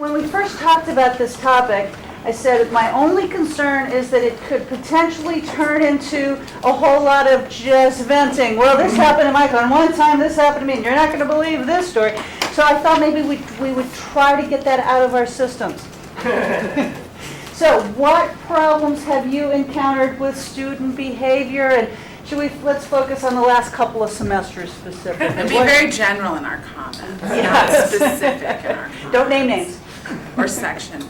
when we first talked about this topic, I said my only concern is that it could potentially turn into a whole lot of just venting. Well, this happened to Michael, and one time this happened to me, and you're not going to believe this story. So I thought maybe we would try to get that out of our systems. So what problems have you encountered with student behavior? And let's focus on the last couple of semesters specifically. And be very general in our comments, not specific in our comments. Don't name names. Or section.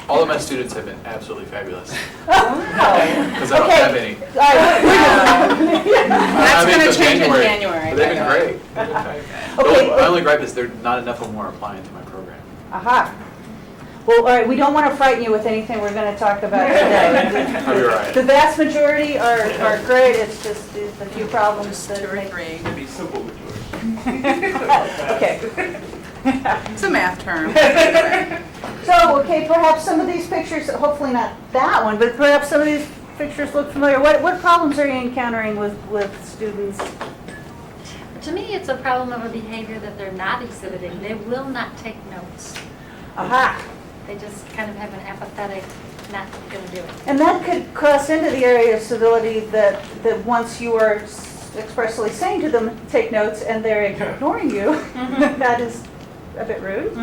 All of my students have been absolutely fabulous. Oh, Because I don't have any. That's going to change in January. But they've been great. Okay. My only gripe is not enough of them are applying to my program. Aha. Well, all right, we don't want to frighten you with anything we're going to talk about today. I'll be right. The vast majority are great. It's just a few problems that Two or make... three. To be simple majority. Okay. It's a math term. So, okay, perhaps some of these pictures, hopefully not that one, but perhaps some of these pictures look familiar. What problems are you encountering with students? To me, it's a problem of a behavior that they're not exhibiting. They will not take notes. Aha. They just kind of have an apathetic, not going to do it. And that could cross into the area of civility that once you are expressly saying to them, take notes, and they're ignoring you, that is a bit rude.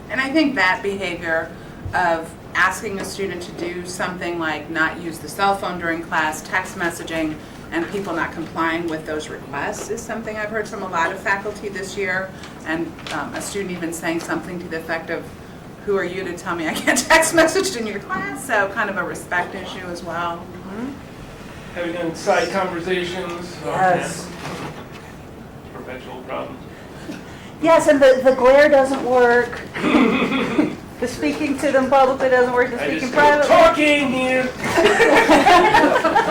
And I think that behavior of asking a student to do something like not use the cell phone during class, text messaging, and people not complying with those requests is something I've heard from a lot of faculty this year, and a student even saying something to the effect of, who are you to tell me I can't text message in your class? So kind of a respect issue as well. Having inside conversations. Yes. Perpetual problems. Yes, and the glare doesn't work. The speaking to them publicly doesn't work. The I speaking just go privately. talking here.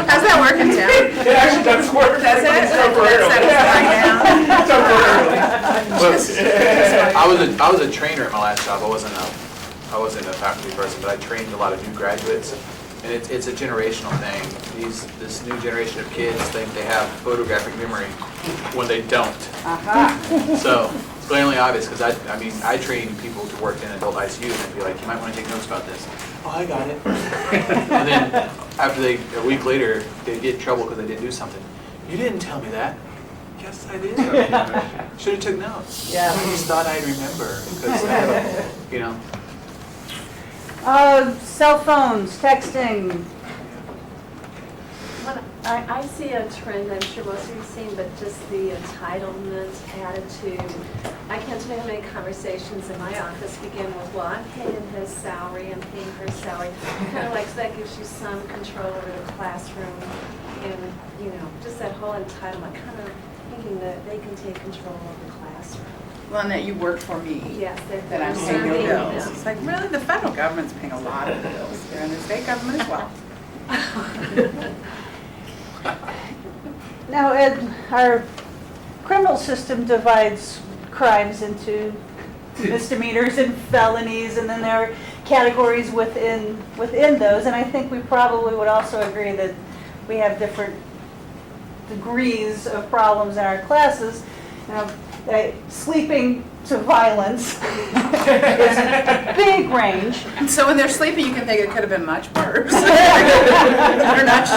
How's that working, Tim? It actually does work. Does it? I was a trainer at my last job. I wasn't a faculty person, but I trained a lot of new graduates. And it's a generational thing. This new generation of kids think they have photographic memory when they don't. So it's glaringly obvious because I train people to work in adult ICU and I'd be like, you might want to take notes about this. Oh, I got it. And then after a week later, they get in trouble because they didn't do something. You didn't tell me that. Yes, I did. Should have took notes. Yeah. I just thought I'd remember because Cell phones, texting. Well, I see a trend, I'm sure most of you have seen, but just the entitlement attitude. I can't tell you how many conversations in my office begin with, well, I'm paying his salary, I'm paying her salary. Kind of like that gives you some control over the classroom and, just that whole entitlement, kind of thinking that they can take control of the classroom. Well, and that you work for me. Yes, That I'm paying your bills. It's like, really, the federal government's paying a lot of bills here, and the state government as well. Now, Ed, our criminal system divides crimes into misdemeanors and felonies, and then there are categories within those. And I think we probably would also agree that we have different degrees of problems in our classes. Sleeping to violence is a big range. And so when they're sleeping, you can think it could have been much worse. They're not.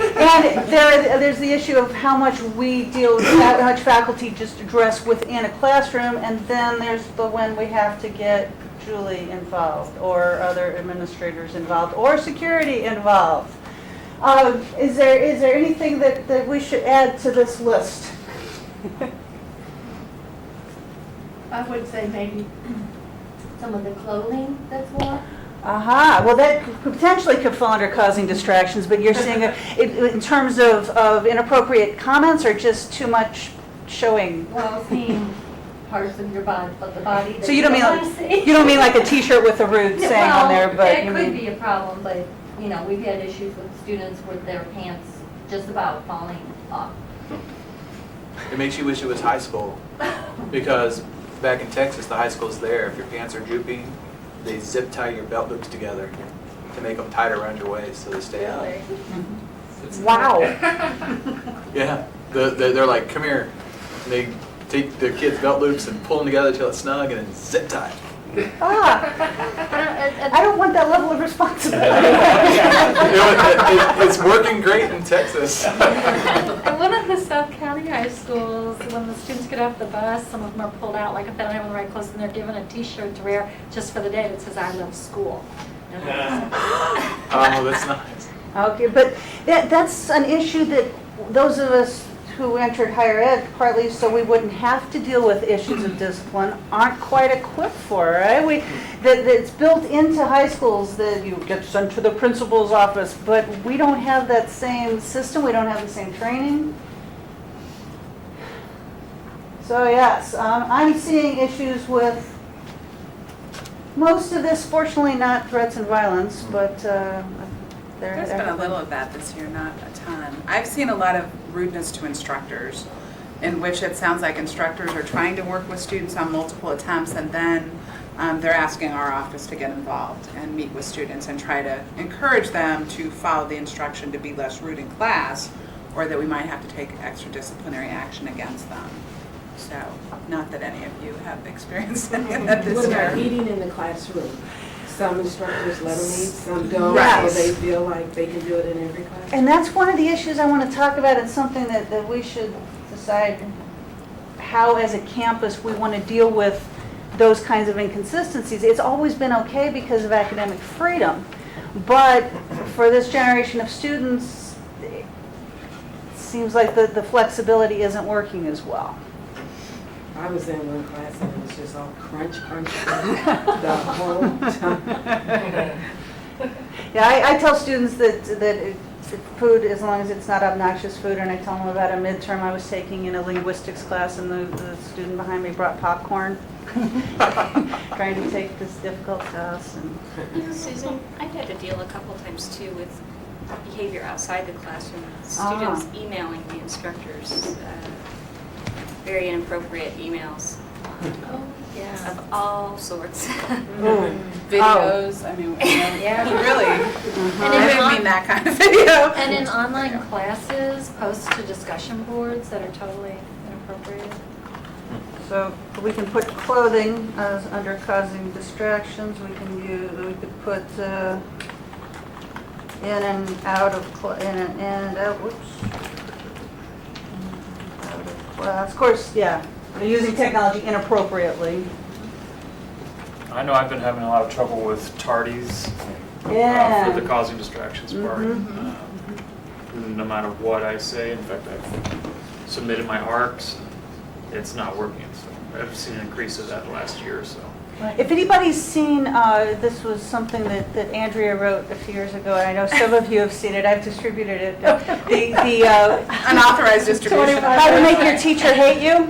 And there's the issue of how much we deal with, how much faculty just address within a classroom, and then there's when we have to get Julie involved, or other administrators involved, or security involved. Is there anything that we should add to this list? I would say maybe some of the clothing that's worn. Aha, well that potentially could fall under causing distractions, but you're saying in terms of inappropriate comments or just too much showing? Well, seeing parts of your body, but the body. So you don't mean like a T-shirt with a rude saying on there, but that you could mean, be a problem, but we've had issues with students with their pants just about falling off. it makes you wish it was high school because back in Texas, the high school's there. If your pants are drooping, they zip tie your belt loops together to make them tight around your waist so they stay out. wow. Yeah, they're like, come here. And they take their kids' belt loops and pull them together till it's snug and then zip tie. I don't want that level of responsibility. It's working great in Texas. At one of the South County high schools, when the students get off the bus, some of them are pulled out, like if they don't have the right clothes, and they're given a T-shirt to wear just for the day that says, "I love school." Oh, that's nice. Okay, but that's an issue that those of us who entered higher ed, partly so we wouldn't have to deal with issues of discipline, aren't quite equipped for, right? That it's built into high schools that you get sent to the principal's office, but we don't have that same system, we don't have the same training. So yes, I'm seeing issues with most of this, fortunately not threats and violence, but There's been a little of that this year, not a ton. I've seen a lot of rudeness to instructors, in which it sounds like instructors are trying to work with students on multiple attempts, and then they're asking our office to get involved and meet with students and try to encourage them to follow the instruction to be less rude in class, or that we might have to take extra disciplinary action against them. So, not that any of you have experienced any of that this What about year. eating in the classroom? Some instructors let them eat, some don't, Right. so they feel like they can do it in every class. And that's one of the issues I want to talk about. It's something that we should decide how, as a campus, we want to deal with those kinds of inconsistencies. It's always been okay because of academic freedom, but for this generation of students, it seems like the flexibility isn't working as well. I was in one class and it was just all crunch, crunch, crunch the whole time. Yeah, I tell students that food, as long as it's not obnoxious food, and I tell them about a midterm I was taking in a linguistics class, and the student behind me brought popcorn, trying to take this difficult test. And You know, Susan, I've had to deal a couple times too with behavior outside the classroom. Students emailing the instructors, very inappropriate emails Yeah. of all sorts. Videos, I mean, really, And I in didn't mean that kind of video. And in online classes, posts to discussion boards that are totally inappropriate. so we can put clothing as under causing distractions. We could put in and out of in and out. Whoops. Out of class. Of course, yeah. They're using technology inappropriately. I know I've been having a lot of trouble with tardies Yeah. for the causing distractions part. Mhm. No matter what I say, in fact, I've submitted my ARCs, it's not working. So I've seen an increase of that the last year or so. If anybody's seen, this was something that Andrea wrote a few years ago, and I know some of you have seen it, I've distributed it. The Unauthorized distribution. how to make your teacher hate you.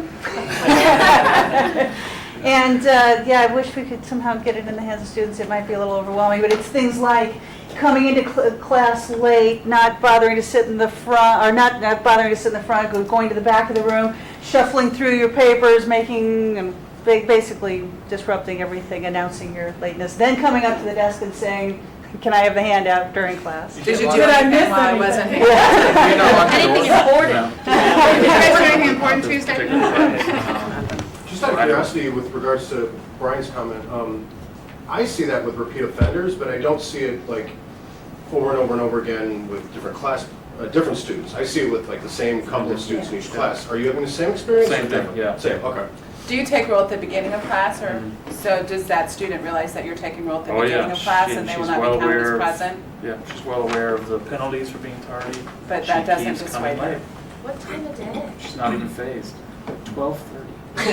And yeah, I wish we could somehow get it in the hands of students. It might be a little overwhelming, but it's things like coming into class late, not bothering to sit in the front, or not bothering to sit in the front, going to the back of the room, shuffling through your papers, making basically disrupting everything, announcing your lateness, then coming up to the desk and saying, "Can I have the handout during class?" Did you do Did I anything miss while I anything? wasn't here? Anything important? Did you guys do anything important Tuesday? Just out of curiosity, with regards to Brian's comment, I see that with repeat offenders, but I don't see it like over and over and over again with different students. I see it with like the same couple of students in each class. Are you having the same experience? Same or thing, different? yeah. Same, okay. Do you take roll at the beginning of class, or so does that student realize that you're taking roll at the Oh, beginning yeah. of class and they will She's not well be counted aware as of- present? Yeah, she's well aware of the penalties for being tardy. But She that doesn't keeps dissuade coming her. late. What time of day? She's not even phased. 12:30. Oh,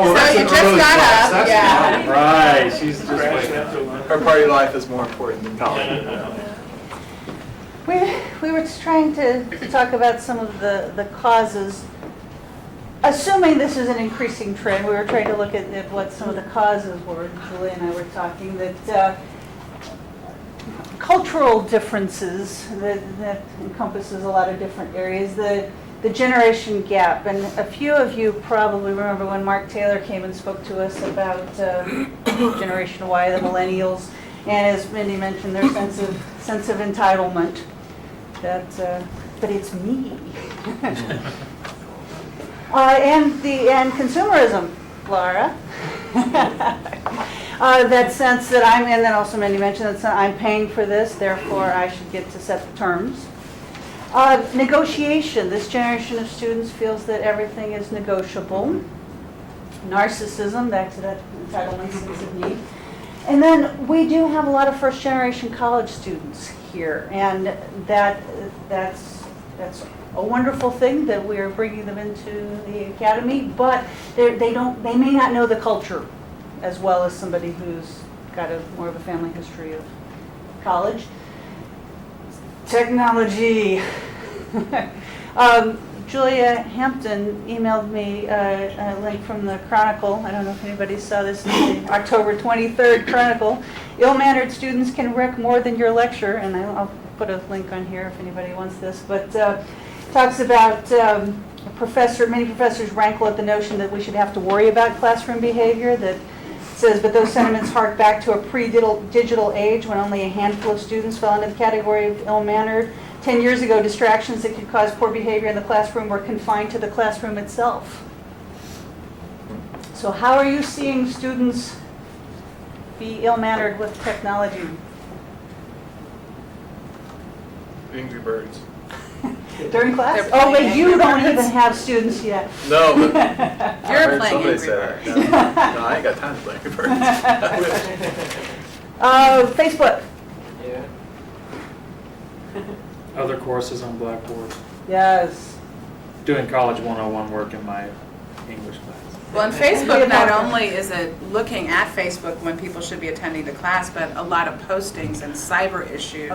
So that's you an just early got class. up, That's yeah. Right, she's just Crash waking after up. lunch. Her party life is more important than college. We were just trying to talk about some of the causes. Assuming this is an increasing trend, we were trying to look at what some of the causes were. Julie and I were talking that cultural differences that encompasses a lot of different areas. The generation gap, and a few of you probably remember when Mark Taylor came and spoke to us about Generation Y, the millennials, and as Mindy mentioned, their sense of entitlement. That, but it's me. And consumerism, Laura. That sense that and then also Mindy mentioned that I'm paying for this, therefore I should get to set the terms. Negotiation, this generation of students feels that everything is negotiable. Narcissism, back to that entitlement sense of need. And then we do have a lot of first generation college students here, and that's a wonderful thing that we are bringing them into the academy, but they may not know the culture as well as somebody who's got more of a family history of college. Technology. Julia Hampton emailed me a link from the Chronicle. I don't know if anybody saw this, in the October 23rd Chronicle. Ill-mannered students can wreck more than your lecture, and I'll put a link on here if anybody wants this, but talks about many professors rankle at the notion that we should have to worry about classroom behavior, that says, but those sentiments hark back to a pre-digital age when only a handful of students fell into the category of ill-mannered. 10 years ago, distractions that could cause poor behavior in the classroom were confined to the classroom itself. So how are you seeing students be ill-mannered with technology? Angry Birds. During class? They're Oh, wait, playing you Angry don't Birds? even have students yet. No, but You're playing somebody Angry said Birds. that. No, I ain't got time to play Angry Birds. Facebook. Yeah. Other courses on Blackboard. Yes. Doing college 101 work in my English class. Well, and Facebook, not only is it looking at Facebook when people should be attending the class, but a lot of postings and cyber issues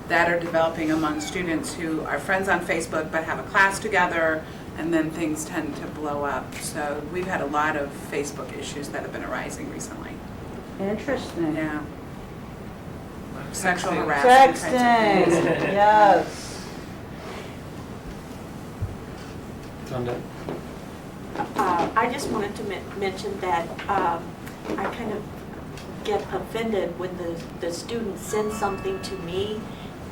that are developing among students who are friends on Facebook but have a class together, and then things tend to blow up. So we've had a lot of Facebook issues that have been arising recently. Interesting. Yeah. Sexual harassment. Sexting. types of things. Yes. Sunday. I just wanted to mention that I kind of get offended when the students send something to me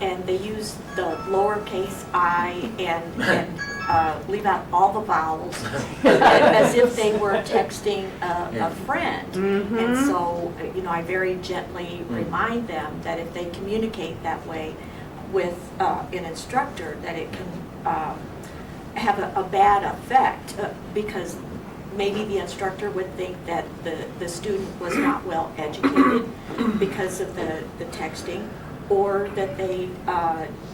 and they use the lowercase I and leave out all the vowels as if they were texting a friend. And so, I very gently remind them that if they communicate that way with an instructor, that it can have a bad effect because maybe the instructor would think that the student was not well educated because of the texting, or that they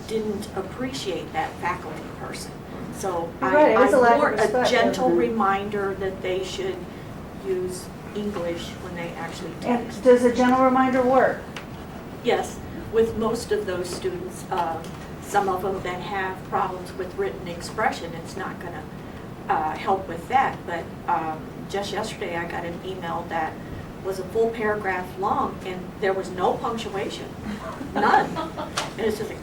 didn't appreciate that faculty person. So Right, it is a lack of more respect, a gentle isn't it? reminder that they should use English when they actually And text. does a gentle reminder work? Yes, with most of those students, some of them that have problems with written expression, it's not going to help with that. But just yesterday, I got an email that was a full paragraph long, and there was no punctuation, none. And it's just like,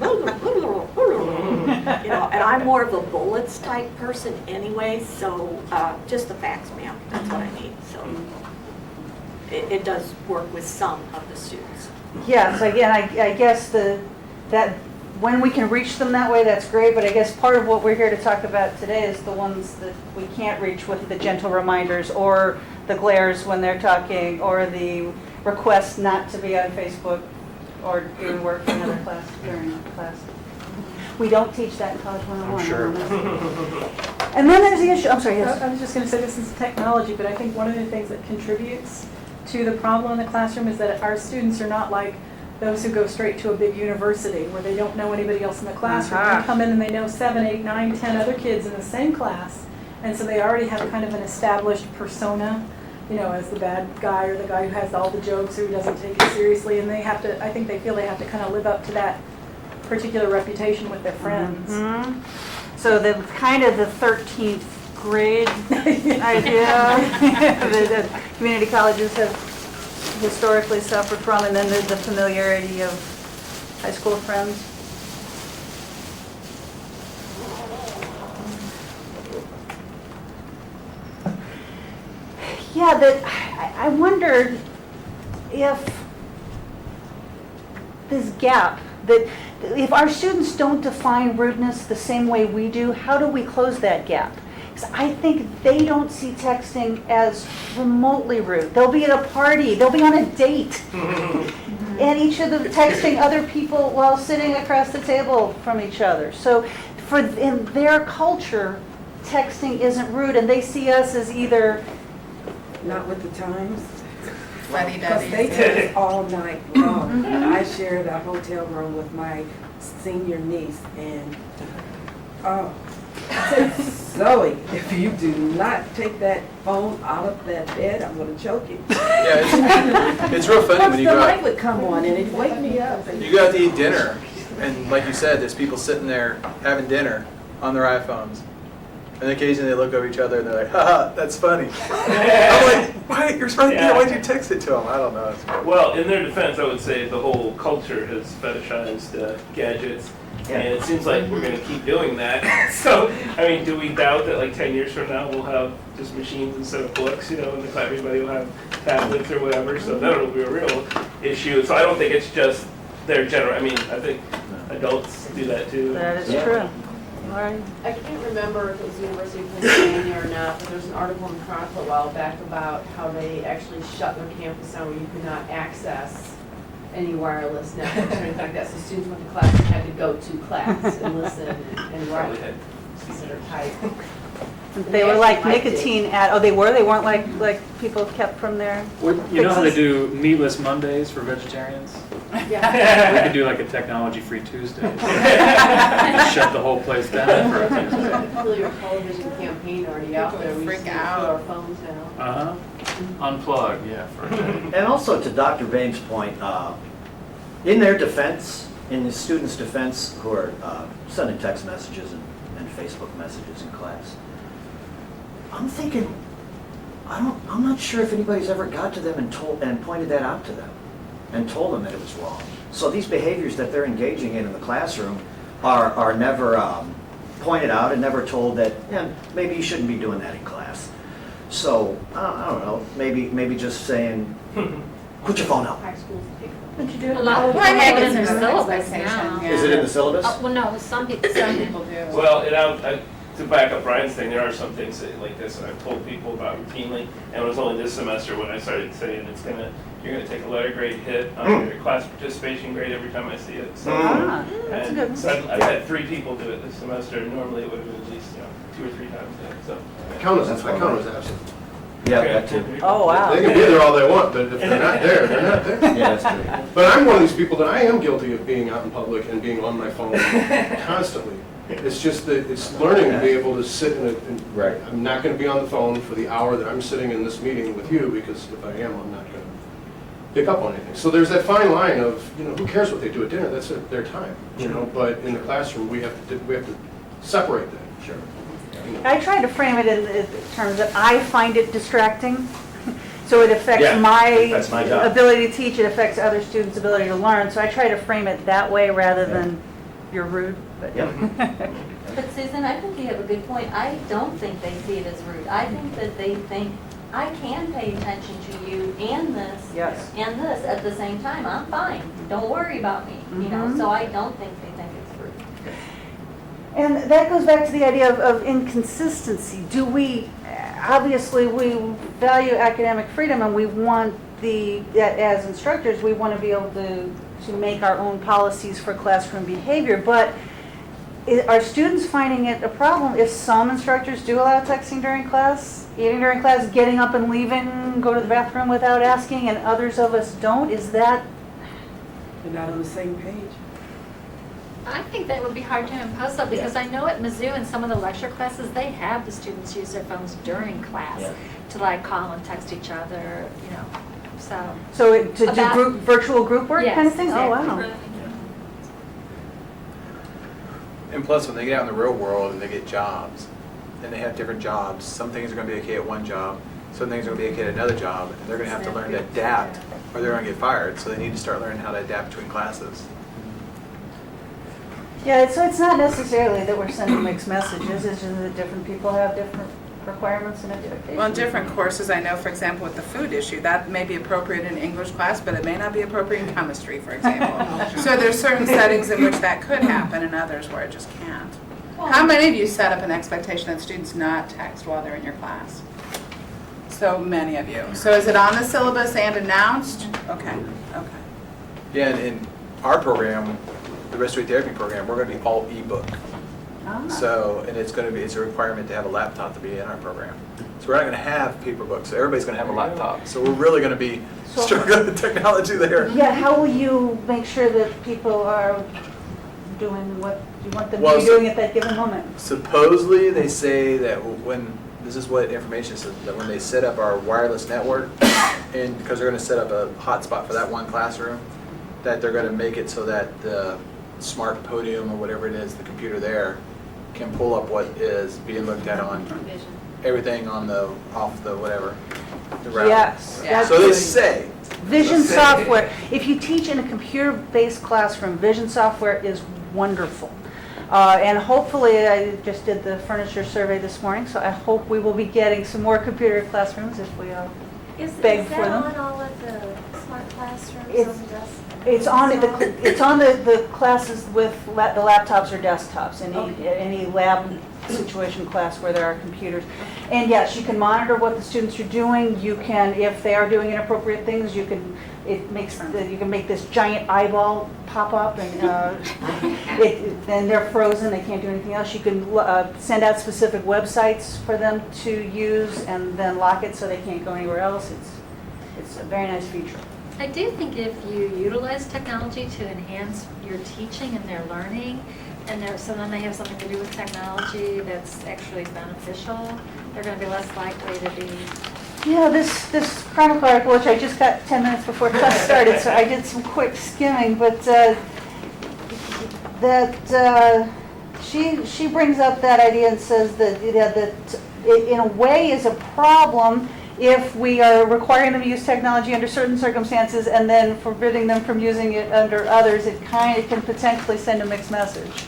and I'm more of a bullets type person anyway, so just the facts, ma'am, that's what I need. So it does work with some of the students. Yes, again, I guess that when we can reach them that way, that's great, but I guess part of what we're here to talk about today is the ones that we can't reach with the gentle reminders, or the glares when they're talking, or the request not to be on Facebook or doing work for another class during class. We don't teach that in College 101. I'm sure. And then there's the issue, I'm sorry, yes. I was just going to say this is technology, but I think one of the things that contributes to the problem in the classroom is that our students are not like those who go straight to a big university where they don't know anybody else in the classroom. They come in and they know 7, 8, 9, 10 other kids in the same class, and so they already have kind of an established persona, as the bad guy or the guy who has all the jokes or who doesn't take it seriously, and they have to, I think they feel they have to kind of live up to that particular reputation with their friends. So the kind of the 13th grade idea that community colleges have historically suffered from, and then there's the familiarity of high school friends. Yeah, I wondered if this gap, that if our students don't define rudeness the same way we do, how do we close that gap? 'Cause I think they don't see texting as remotely rude. They'll be at a party, they'll be on a date, and each of them texting other people while sitting across the table from each other. So in their culture, texting isn't rude, and they see us as either, Not with the times. Fuddy Because they duddies. text all night long. I shared a hotel room with my senior niece, and, oh, I said, Zoe, if you do not take that phone out of that bed, I'm gonna choke you. Yeah, it's real funny when you The go light out, would come on and it'd wake me up. you go out to eat dinner, and like you said, there's people sitting there having dinner on their iPhones. And occasionally they look over each other and they're like, haha, that's funny. I'm like, why, you're supposed to, Yeah. why'd you text it to them? I don't know. It's weird. Well, in their defense, I would say the whole culture has fetishized gadgets, and it seems like we're going to keep doing that. So, I mean, do we doubt that like 10 years from now we'll have just machines instead of books, you know, and everybody will have tablets or whatever, so that'll be a real issue. So I don't think it's just their general, I mean, I think adults do that too. that is true. Lauren? I can't remember if it was the University of Pennsylvania or not, but there was an article in Chronicle a while back about how they actually shut their campus down where you could not access any wireless networks or anything like that. So students went to class and had to go to class and listen and Probably write had or type. They were like actually liked it. nicotine oh, they were? They weren't like people kept from their You know how they do meatless Mondays for vegetarians? We could do like a technology-free Tuesday. Shut the whole place down for a There's Tuesday. a popular television campaign already out there. We Freak just need to out. put our phones down. Uh-huh. Unplug, yeah, for a day. And also to Dr. Bain's point, in their defense, in the students' defense who are sending text messages and Facebook messages in class, I'm thinking, I'm not sure if anybody's ever got to them and pointed that out to them and told them that it was wrong. So these behaviors that they're engaging in the classroom are never pointed out and never told that, yeah, maybe you shouldn't be doing that in class. So, I don't know, maybe just saying, put your phone out. High schools take them. Would you do it? A lot of Well, people I have it think in their it's an syllabus expectation, now. yeah. Is it in the syllabus? Well, no, some people do. Well, and to back up Brian's thing, there are some things like this that I've told people about routinely, and it was only this semester when I started saying you're gonna take a letter grade hit on your class participation grade every time I see it. So, That's a good one. so I've had 3 people do it this semester, and normally it would have been at least 2 or 3 times. So I count as absent. Yeah, that too. Oh, wow. They can be there all they want, but if they're not there, they're not there. Yeah, that's true. But I'm one of these people that I am guilty of being out in public and being on my phone constantly. It's just that it's learning to be able to sit Right. I'm not going to be on the phone for the hour that I'm sitting in this meeting with you, because if I am, I'm not going to pick up on anything. So there's that fine line of, who cares what they do at dinner? That's their time, But in the classroom, we have to separate that. Sure. I try to frame it in terms that I find it distracting. So it affects Yeah, my that's my job. ability to teach, it affects other students' ability to learn. So I try to frame it that way rather than you're rude. But But Susan, I think you have a good point. I don't think they see it as rude. I think that they think, I can pay attention to you and this. Yes. And this at the same time. I'm fine. Don't worry about me, Mhm. So I don't think they think it's rude. And that goes back to the idea of inconsistency. Obviously we value academic freedom and we want as instructors, we want to be able to make our own policies for classroom behavior, but are students finding it a problem if some instructors do allow texting during class, eating during class, getting up and leaving, go to the bathroom without asking, and others of us don't? Is that... You're not on the same page. I think that would be hard to impose though, because I know at Mizzou in some of the lecture classes, they have the students use their phones during class to like call and text each other, so. So to do About- virtual group work kind of Yes, thing? Oh, wow. exactly. And plus, when they get out in the real world and they get jobs, and they have different jobs, some things are going to be okay at one job, some things are going to be okay at another job, and they're going to have to learn to adapt, or they're going to get fired. So they need to start learning how to adapt between classes. Yeah, so it's not necessarily that we're sending mixed messages, it's just that different people have different requirements and expectations. Well, in different courses, I know, for example, with the food issue, that may be appropriate in English class, but it may not be appropriate in chemistry, for example. So there's certain settings in which that could happen and others where it just can't. How many of you set up an expectation that students not text while they're in your class? So many of you. So is it on the syllabus and announced? Okay, okay. Yeah, and in our program, the respiratory therapy program, we're gonna be all ebook. Ah. So, and it's a requirement to have a laptop to be in our program. So we're not gonna have paper books, so everybody's gonna have a laptop. So we're really gonna be So- struggling with technology there. Yeah, how will you make sure that people are doing what you want them to Well, be doing at that given moment? Supposedly, they say that when, this is what information says, that when they set up our wireless network, and because they're gonna set up a hotspot for that one classroom, that they're gonna make it so that the smart podium or whatever it is, the computer there, can pull up what is being looked at on Vision. everything on the, off the whatever, the router. Yes. Yeah. So they say. Vision software, if you teach in a computer-based classroom, vision software is wonderful. And hopefully, I just did the furniture survey this morning, so I hope we will be getting some more computer classrooms if we beg for them. Is that on all of the smart classrooms It's- on the desk? It's on the classes with the laptops or desktops, any lab situation class where there are computers. And yes, you can monitor what the students are doing. You can, if they are doing inappropriate things, you can, you can make this giant eyeball pop up and then they're frozen, they can't do anything else. You can send out specific websites for them to use and then lock it so they can't go anywhere else. It's a very nice feature. I do think if you utilize technology to enhance your teaching and their learning, and so then they have something to do with technology that's actually beneficial, they're going to be less likely to be. Yeah, this Chronicle article, which I just got 10 minutes before class started, so I did some quick skimming, but she brings up that idea and says that that it in a way is a problem if we are requiring them to use technology under certain circumstances and then forbidding them from using it under others. It kind of can potentially send a mixed message.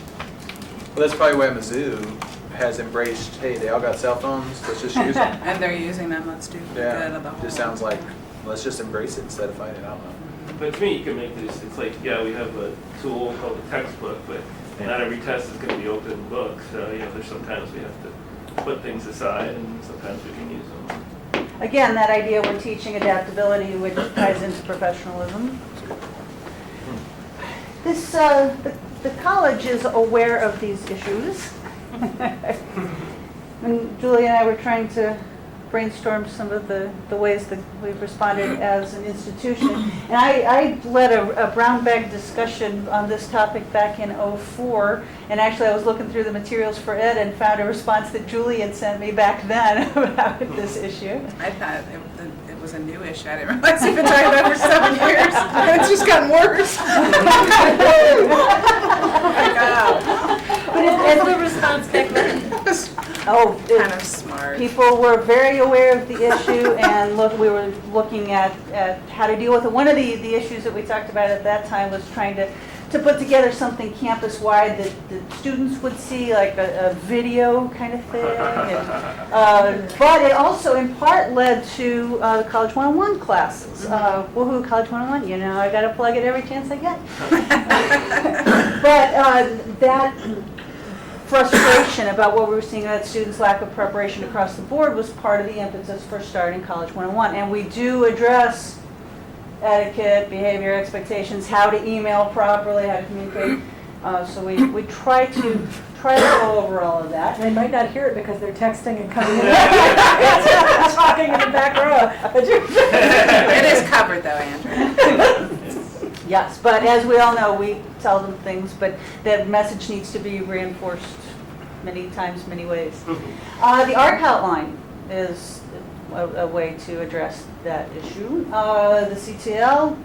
Well, that's probably why Mizzou has embraced, hey, they all got cell phones, let's just use them. And they're using them, let's do the good of the whole. Just sounds like, let's just embrace it instead of fighting it, I don't know. But to me, you can make this, it's like, yeah, we have a tool called a textbook, but not every test is going to be open book. So, there's sometimes we have to put things aside and sometimes we can use them. Again, that idea we're teaching adaptability, which ties into professionalism. The college is aware of these issues. And Julie and I were trying to brainstorm some of the ways that we've responded as an institution. And I led a brown bag discussion on this topic back in '04. And actually I was looking through the materials for it and found a response that Julie had sent me back then about this issue. I thought it was a new issue. I didn't realize we've been talking about it for 7 years. And it's just gotten worse. But What was the response back then? Kind of smart. People were very aware of the issue, and we were looking at how to deal with it. One of the issues that we talked about at that time was trying to put together something campus-wide that the students would see, like a video kind of thing. But it also, in part, led to the College 101 classes. Woohoo, College 101, I got to plug it every chance I get. But that frustration about what we were seeing about students' lack of preparation across the board was part of the impetus for starting College 101. And we do address etiquette, behavior, expectations, how to email properly, how to communicate. So we try to go over all of that. They might not hear it because they're texting and coming in, talking in the back row. It is covered though, Andrew. Yes, but as we all know, we tell them things, but that message needs to be reinforced many times, many ways. The ARC hotline is a way to address that issue. The CTL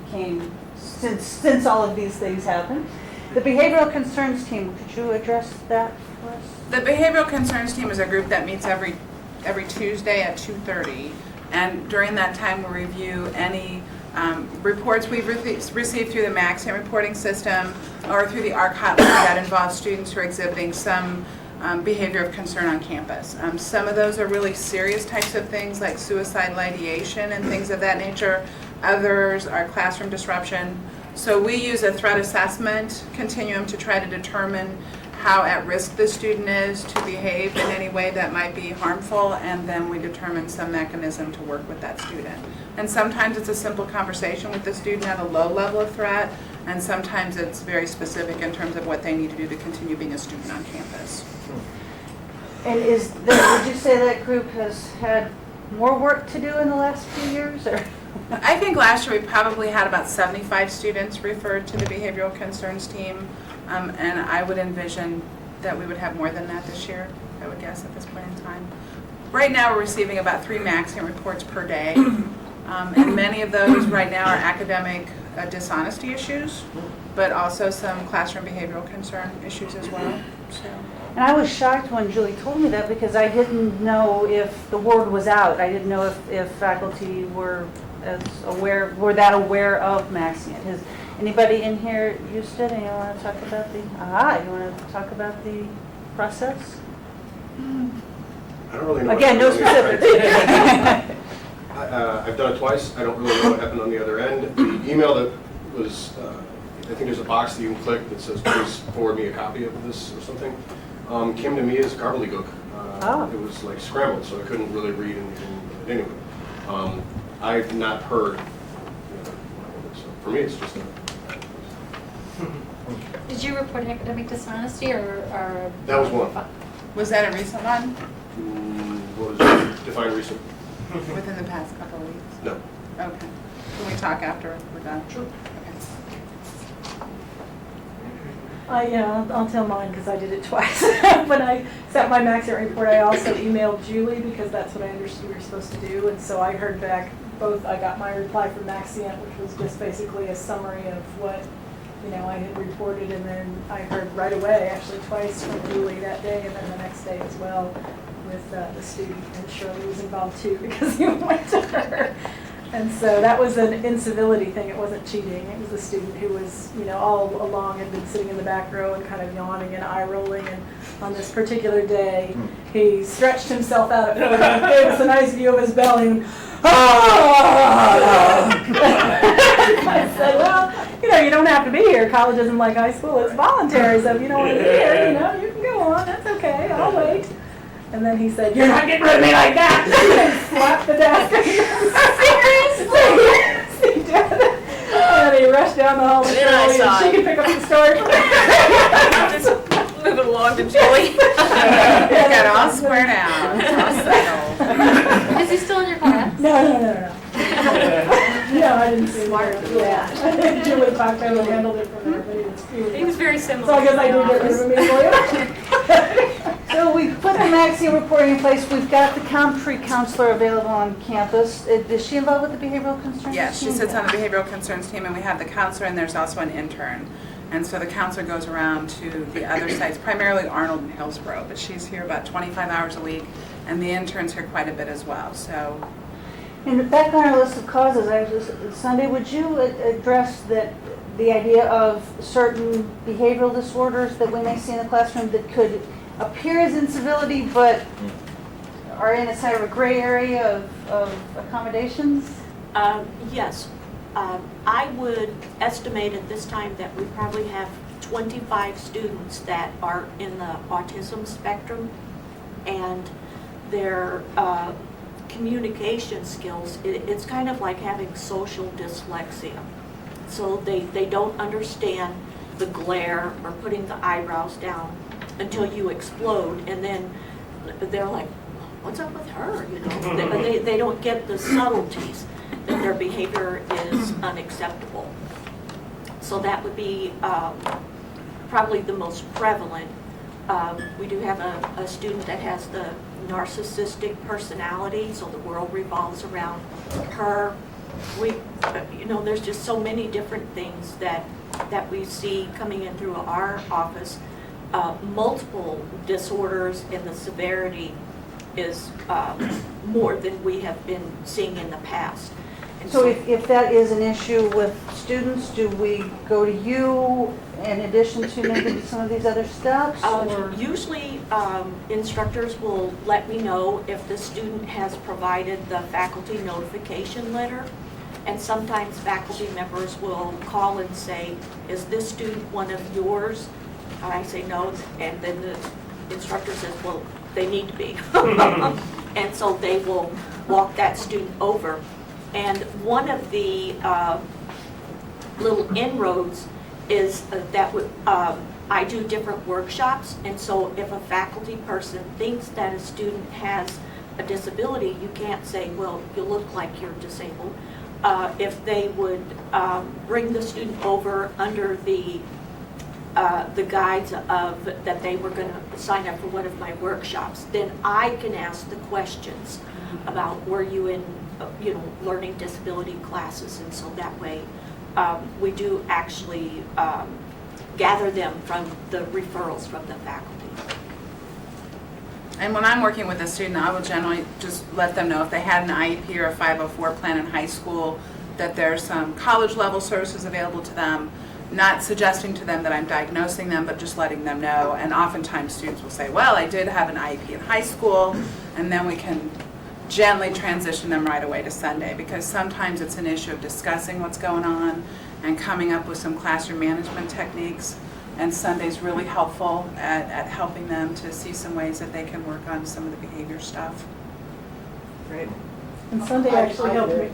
came since all of these things happened. The behavioral concerns team, could you address that for us? The behavioral concerns team is a group that meets every Tuesday at 2:30, and during that time we review any reports we've received through the Maxim reporting system or through the ARC hotline that involve students who are exhibiting some behavior of concern on campus. Some of those are really serious types of things like suicidal ideation and things of that nature. Others are classroom disruption. So we use a threat assessment continuum to try to determine how at risk the student is to behave in any way that might be harmful, and then we determine some mechanism to work with that student. And sometimes it's a simple conversation with the student at a low level of threat, and sometimes it's very specific in terms of what they need to do to continue being a student on campus. And would you say that group has had more work to do in the last few years, or? I think last year we probably had about 75 students referred to the behavioral concerns team, and I would envision that we would have more than that this year, I would guess, at this point in time. Right now, we're receiving about 3 Maxine reports per day, and many of those right now are academic dishonesty issues, but also some classroom behavioral concern issues as well. So. And I was shocked when Julie told me that, because I didn't know if the word was out. I didn't know if faculty were that aware of Maxine. Has anybody in here used it? And you want to talk about you want to talk about the process? I don't really know. Again, no specifics. I've done it twice. I don't really know what happened on the other end. The email that was, I think there's a box that you can click that says, please forward me a copy of this or something, came to me as gobbledygook. It was like scrambled, so I couldn't really read anything anyway. I've not heard, so for me it's just a... Did you report academic dishonesty or? That was one. Was that a recent one? What was it? Define recent? Within the past couple of weeks? No. Okay. Can we talk after we're done? Sure. Yeah, I'll tell mine because I did it twice. When I sent my Maxient report, I also emailed Julie because that's what I understood we were supposed to do. And so I heard back both. I got my reply from Maxient, which was just basically a summary of what I had reported, and then I heard right away, actually twice, from Julie that day, and then the next day as well with the student. And Shirley was involved too because he went to her. And so that was an incivility thing. It wasn't cheating. It was the student who was, all along had been sitting in the back row and kind of yawning and eye rolling. And on this particular day, he stretched himself out at first and gave us a nice view of his belly. And, I said, well, you don't have to be here. College isn't like high school. It's voluntary. So if you don't want to be here, you can go on. That's okay. I'll wait. And then he said, you're not getting rid of me like that. And slapped the desk. Seriously? He did. And he rushed down the hall to Shirley, and she could pick up the story from there. Just move it along to Julie. Got all squared out. It's all settled. Is he still in your class? No. No, I didn't see him. Yeah. Julie talked over and handled it from there, but He was very similar. So I guess I did get rid of him easily. So we put the Maxine reporting in place. We've got the ComTree counselor available on campus. Is she involved with the behavioral concerns? Yes, she sits on the behavioral concerns team, and we have the counselor, and there's also an intern. And so the counselor goes around to the other sites, primarily Arnold and Hillsborough, but she's here about 25 hours a week, and the intern's here quite a bit as well. So, And back on our list of causes, Sunday, would you address the idea of certain behavioral disorders that we may see in the classroom that could appear as incivility, but are in a sort of a gray area of accommodations? Yes. I would estimate at this time that we probably have 25 students that are in the autism spectrum, and their communication skills, it's kind of like having social dyslexia. So they don't understand the glare or putting the eyebrows down until you explode, and then they're like, what's up with her? They don't get the subtleties that their behavior is unacceptable. So that would be probably the most prevalent. We do have a student that has the narcissistic personality, so the world revolves around her. There's just so many different things that we see coming in through our office. Multiple disorders, and the severity is more than we have been seeing in the past. And So if that is an issue with students, do we go to you in addition to maybe some of these other steps? Or? Usually instructors will let me know if the student has provided the faculty notification letter, and sometimes faculty members will call and say, is this student one of yours? I say no, and then the instructor says, well, they need to be. And so they will walk that student over. And one of the little inroads is that I do different workshops, and so if a faculty person thinks that a student has a disability, you can't say, well, you look like you're disabled. If they would bring the student over under the guides of that they were going to sign up for one of my workshops, then I can ask the questions about were you in learning disability classes, and so that way we do actually gather them from the referrals from the faculty. And when I'm working with a student, I will generally just let them know if they had an IEP or a 504 plan in high school, that there's some college level services available to them, not suggesting to them that I'm diagnosing them, but just letting them know. And oftentimes students will say, well, I did have an IEP in high school, and then we can gently transition them right away to Sunday, because sometimes it's an issue of discussing what's going on and coming up with some classroom management techniques. And Sunday's really helpful at helping them to see some ways that they can work on some of the behavior stuff. Great. And Sunday actually helped me.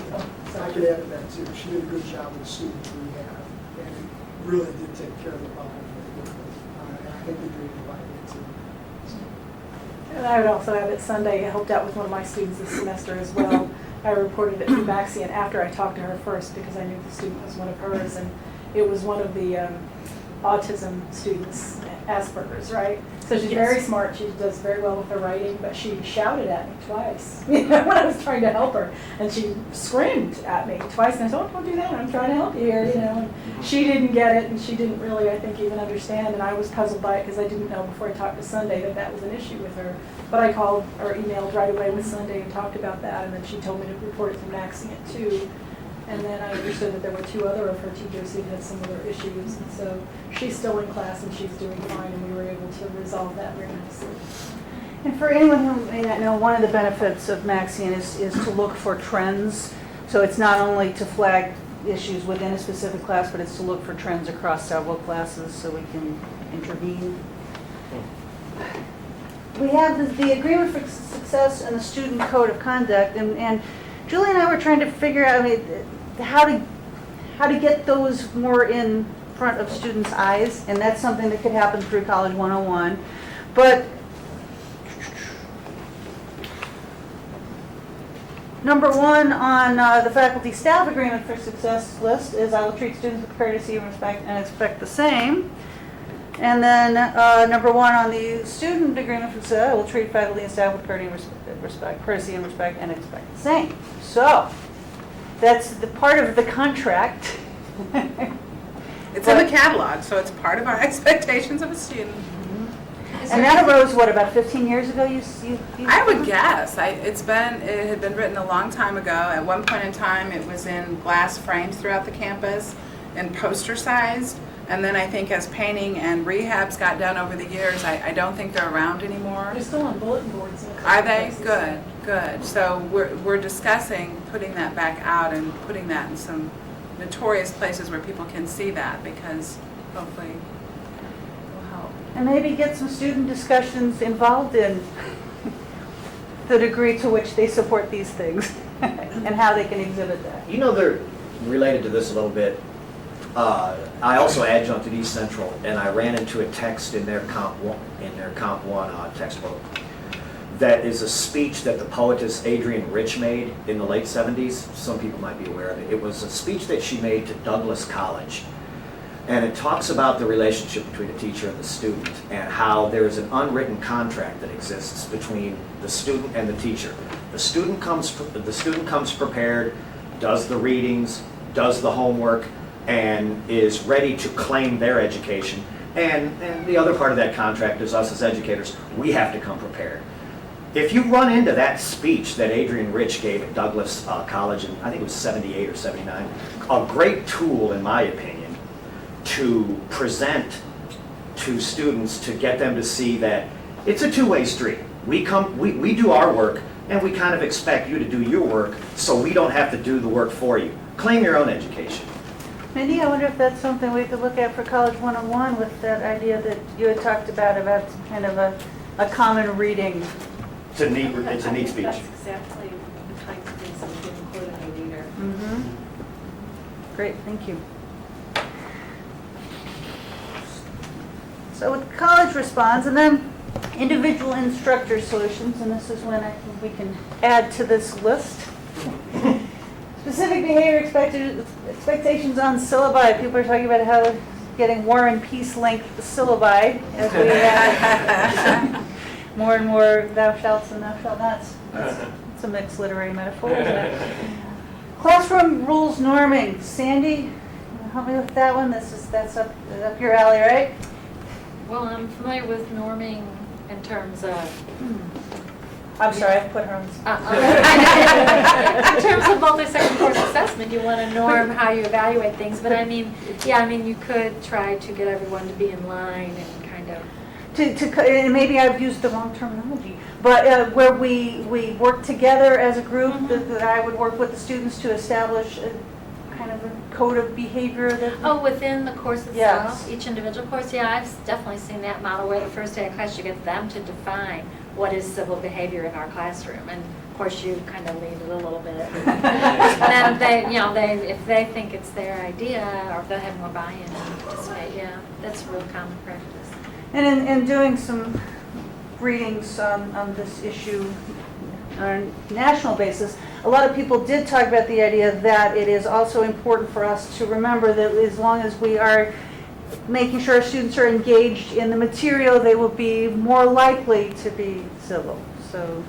I could add to that too. She did a good job with the students we have, and it really did take care of the problem. I think they did it right too. And I would also add that Sunday helped out with one of my students this semester as well. I reported it to Maxie, and after I talked to her first, because I knew the student was one of hers, and it was one of the autism students, Asperger's, right? So she's very smart, she does very well with her writing, but she shouted at me twice when I was trying to help her. And she screamed at me twice, and I said, oh, don't do that, I'm trying to help you here, And she didn't get it, and she didn't really, I think, even understand, and I was puzzled by it because I didn't know before I talked to Sunday that that was an issue with her. But I called or emailed right away with Sunday and talked about that, and then she told me to report it to Maxie too. And then I understood that there were 2 other of her teachers who had similar issues, and so she's still in class and she's doing fine, and we were able to resolve that very nicely. And for anyone who may not know, one of the benefits of Maxian is to look for trends. So it's not only to flag issues within a specific class, but it's to look for trends across several classes so we can intervene. We have the Agreement for Success and the Student Code of Conduct, and Julie and I were trying to figure out how to get those more in front of students' eyes, and that's something that could happen through College 101. But number 1 on the faculty staff agreement for success list is I will treat students with courtesy and respect and expect the same. And then number 1 on the student agreement for success, I will treat faculty and staff with courtesy and respect and expect the same. So that's the part of the contract. It's in the catalog, so it's part of our expectations of a student. And that arose, what, about 15 years ago? You I would guess. It had been written a long time ago. At one point in time, it was in glass frames throughout the campus and poster sized. And then I think as painting and rehabs got done over the years, I don't think they're around anymore. They're still on bulletin boards. Are they? Good, good. So we're discussing putting that back out and putting that in some notorious places where people can see that, because hopefully it will help. And maybe get some student discussions involved in the degree to which they support these things and how they can exhibit that. They're related to this a little bit. I also adjuncted East Central, and I ran into a text in their Comp 1 textbook that is a speech that the poetess Adrienne Rich made in the late 70s. Some people might be aware of it. It was a speech that she made to Douglas College. And it talks about the relationship between the teacher and the student, and how there is an unwritten contract that exists between the student and the teacher. The student comes prepared, does the readings, does the homework, and is ready to claim their education. And the other part of that contract is us as educators, we have to come prepared. If you run into that speech that Adrienne Rich gave at Douglas College, in I think it was 78 or 79, a great tool, in my opinion, to present to students to get them to see that it's a two-way street. We do our work, and we kind of expect you to do your work, so we don't have to do the work for you. Claim your own education. Mindy, I wonder if that's something we could look at for College 101 with that idea that you had talked about kind of a common reading. It's a neat speech. That's exactly the kinds of things that we could include in a reader. Mm-hmm. Great, thank you. So with college response, and then individual instructor solutions, and this is when I think we can add to this list. Specific behavior expectations on syllabi. People are talking about how getting War and Peace linked syllabi as we have more and more thou shalt and thou shalt nots. It's a mixed literary metaphor, isn't it? Classroom rules norming. Sandy, help me with that one. That's up your alley, right? Well, I'm familiar with norming in terms of I'm sorry, I put her on the spot. in terms of multi-second course assessment, you want to norm how you evaluate things. But I mean, you could try to get everyone to be in line and kind of. And maybe I've used the wrong terminology, but where we work together as a group, that I would work with the students to establish a kind of a code of behavior that. Oh, within the course itself, Yes. each individual course? Yeah, I've definitely seen that model where the first day of class you get them to define what is civil behavior in our classroom, and of course you kind of lead it a little bit. And then if they think it's their idea, or if they have more buy-in and participate, yeah, that's real common practice. And in doing some readings on this issue on a national basis, a lot of people did talk about the idea that it is also important for us to remember that as long as we are making sure our students are engaged in the material, they will be more likely to be civil. So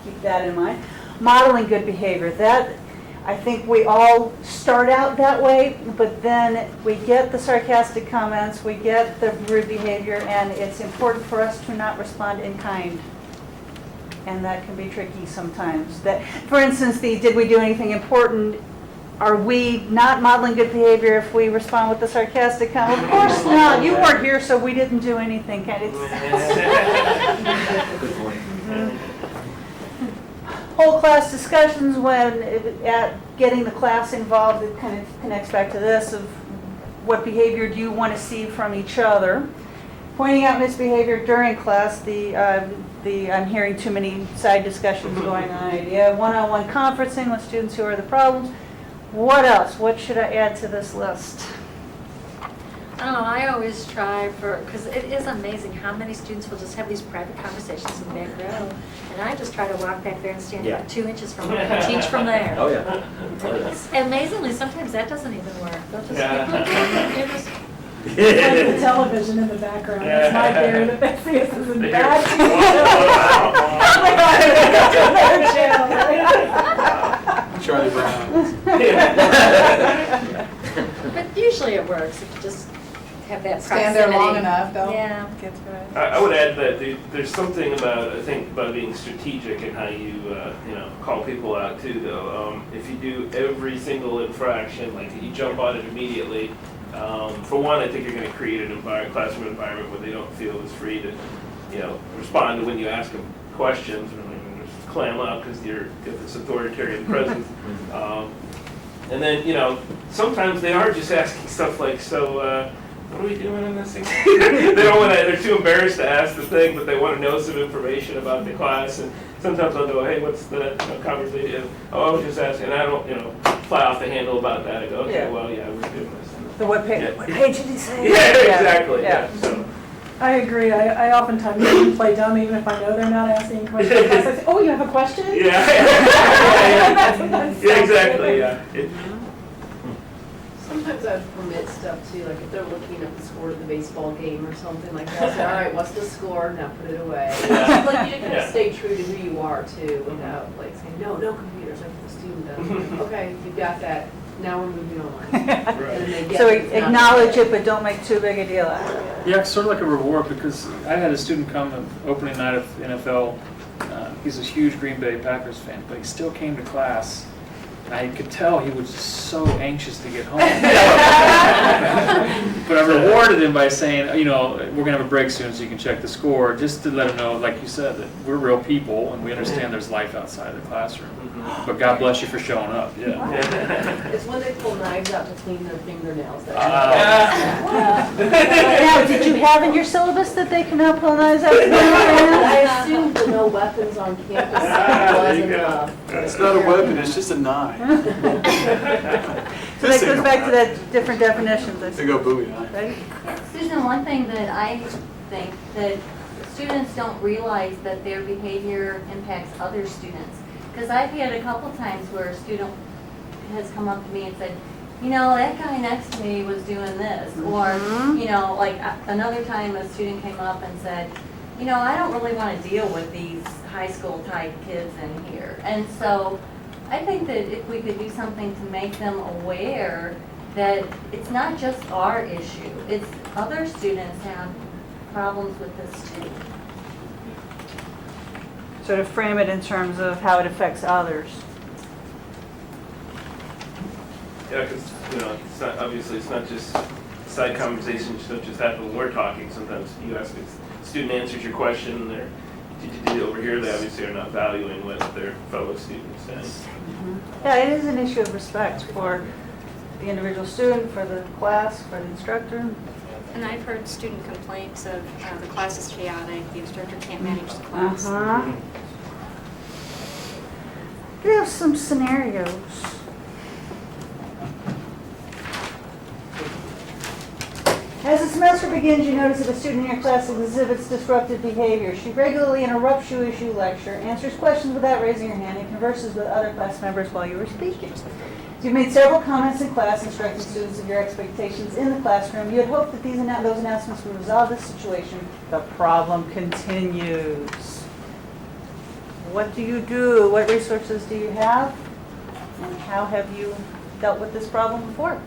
keep that in mind. Modeling good behavior. That, I think we all start out that way, but then we get the sarcastic comments, we get the rude behavior, and it's important for us to not respond in kind. And that can be tricky sometimes. That, for instance, did we do anything important? Are we not modeling good behavior if we respond with the sarcastic comment? Of course not. You weren't here, so we didn't do anything. Good point. Whole class discussions, when getting the class involved, it kind of connects back to this of what behavior do you want to see from each other. Pointing out misbehavior during class, I'm hearing too many side discussions going on idea. One-on-one conferencing with students who are the problems. What else? What should I add to this list? I don't know, I always try because it is amazing how many students will just have these private conversations in the back row. And I just try to walk back there and stand about 2 inches from them and teach from there. Oh, yeah. And amazingly, sometimes that doesn't even work. They'll just Like the television in the background. That's my theory that they see us as a bad TV. Charlie Brown. But usually it works if you just have that proximity. Stand there long enough, though. Yeah. Get to it. I would add that there's something about being strategic in how you call people out too, though. If you do every single infraction, like you jump on it immediately, for one, I think you're going to create an classroom environment where they don't feel as free to, respond to when you ask them questions, or just clam up because you're got this authoritarian presence. And then, sometimes they are just asking stuff like, so, what are we doing in this thing? They're too embarrassed to ask the thing, but they want to know some information about the class. And sometimes I'll go, hey, what's the conversation? Oh, I was just asking. And I don't, fly off the handle about that. I go, okay, Yeah. well, yeah, we're doing this. The what page did he say? Yeah, exactly. Yeah. So. I agree. I oftentimes even play dumb even if I know they're not asking questions. I say, oh, you have a question? Yeah. Yeah, exactly. Yeah. Sometimes I permit stuff too, like if they're looking at the score of the baseball game or something like that, I'll say, all right, what's the score? Now put it away. Like you kind of stay true to who you are too, without like saying, no computers, like the student does. Okay, you've got that. Now we're moving on. And then they get So it's not acknowledge okay. it, but don't make too big a deal out of it. Yeah, it's sort of like a reward, because I had a student come on opening night of NFL. He's a huge Green Bay Packers fan, but he still came to class I could tell he was just so anxious to get home. But I rewarded him by saying, we're gonna have a break soon so you can check the score, just to let him know, like you said, that we're real people and we understand there's life outside the classroom. But God bless you for showing up, yeah. It's when they pull knives out to clean their fingernails. Now, did you have in your syllabus that they can now pull knives out? I assumed the no weapons on campus was enough. It's not a weapon, it's just a knife. So that goes back to that different definitions. They go Bowie knife. Right? Susan, one thing that I think that students don't realize that their behavior impacts other students. Because I've had a couple times where a student has come up to me and said, that guy next to me was doing this. Or, like another time a student came up and said, I don't really want to deal with these high school type kids in here. And so I think that if we could do something to make them aware that it's not just our issue, it's other students have problems with this too. So to frame it in terms of how it affects others. Yeah, because, it's not, obviously, it's not just side conversations don't just happen when we're talking. Sometimes you ask a student answers your question, and they're over here, they obviously are not valuing what their fellow students say. Yeah, it is an issue of respect for the individual student, for the class, for the instructor. And I've heard student complaints of the class is chaotic, the instructor can't manage the class. We have some scenarios. As the semester begins, you notice that a student in your class exhibits disruptive behavior. She regularly interrupts you as you lecture, answers questions without raising her hand, and converses with other class members while you are speaking. You've made several comments in class instructing students of your expectations in the classroom. You had hoped that those announcements would resolve this situation. The problem continues. What do you do? What resources do you have? And how have you dealt with this problem before?